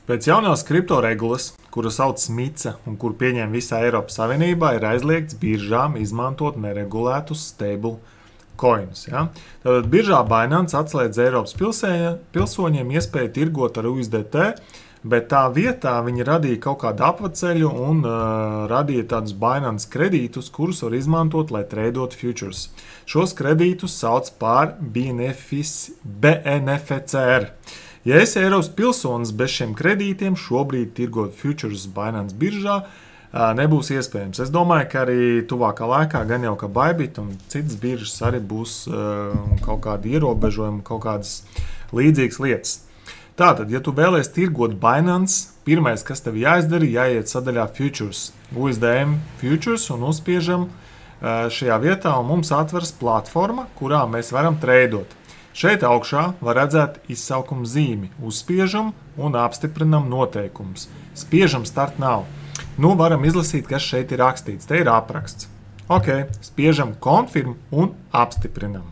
Pēc jaunās kriptoregulas, kuru sauc MiCA un kuru pieņem visā Eiropas Savienībā, ir aizliegts biržām izmantot neregulētus stable coinus. Ja? Tātad biržā Binance atslēdz Eiropas pilsoņiem iespēju tirgot ar USDT, bet tā vietā viņi radīja kaut kādu apvaceļu un radīja tādus Binance kredītus, kurus var izmantot, lai tradot futures. Šos kredītus sauc par BNFCR. Ja esi Eiropas pilsonis, bez šiem kredītiem šobrīd tirgot futures Binance biržā nebūs iespējams. Es domāju, ka arī tuvākā laikā gan jau ka Bybit un citas biržas arī būs kaut kādi ierobežojumi, kaut kādas līdzīgas lietas. Tātad, ja tu vēlies tirgot Binance, pirmais, kas tev jāizdara, jāiet sadaļā Futures, USDM Futures un uzspiežam šajā vietā un mums atveras platforma, kurā mēs varam tradot. Šeit augšā var redzēt izsaukumu zīmi, uzspiežam un apstiprinam noteikumus. Spiežam Start Now. Nu, varam izlasīt, kas šeit ir rakstīts. Te ir apraksts. Ok, spiežam Confirm un apstiprinam.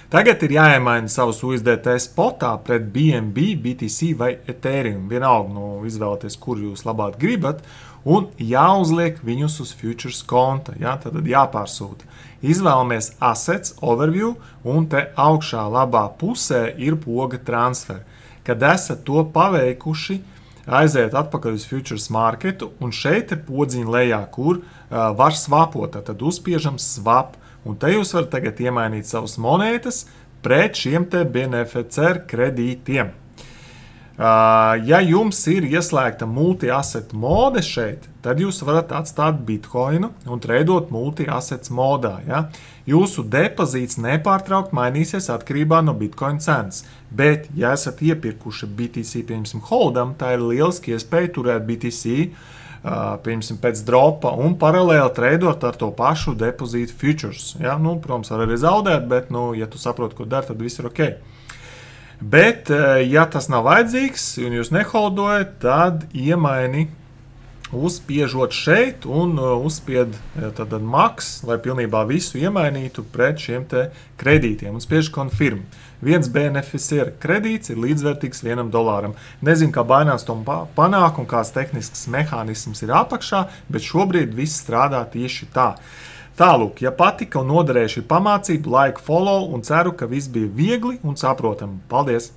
Tagad ir jāiemaina savus USDT spotā pret BNB, BTC vai Ethereum. Vienalga, izvēlēties, kur jūs labāk gribat, un jāuzliek viņus uz futures konta. Ja? Tad jāpārsūta. Izvēlamies Assets, Overview, un te augšā labā pusē ir poga transfer. Kad esat to paveikuši, aiziet atpakaļ uz futures marketu, un šeit ir podziņa lejā, kur var swapot. Tad uzspiežam swap, un te jūs varat tagad iemainīt savas monētas pret šiem te BNFCR kredītiem. Ja jums ir ieslēgta multi-asset mode šeit, tad jūs varat atstāt Bitcoinu un tradot multi-assets modā. Ja? Jūsu depozīts nepārtraukt mainīsies atkarībā no Bitcoin cenas. Bet, ja esat iepirkuši BTC, piemēram, holdam, tā ir lieliski iespēja turēt BTC, piemēram, pēc dropa un paralēli tradot ar to pašu depozītu futures. Ja? Nu, protams, var arī zaudēt, bet, ja tu saproti, ko dar, tad viss ir ok. Bet, ja tas nav vajadzīgs un jūs neholdojat, tad iemaini uzspiežot šeit un uzspied max, lai pilnībā visu iemainītu pret šiem te kredītiem un spiež confirm. Viens BNFCR kredīts ir līdzvērtīgs $1. Nezinu, kā Binance to panāk un kāds tehnisks mehānisms ir apakšā, bet šobrīd viss strādā tieši tā. Tālūk, ja patika un noderēja šī pamācība, like, follow un ceru, ka viss bija viegli un saprotami. Paldies!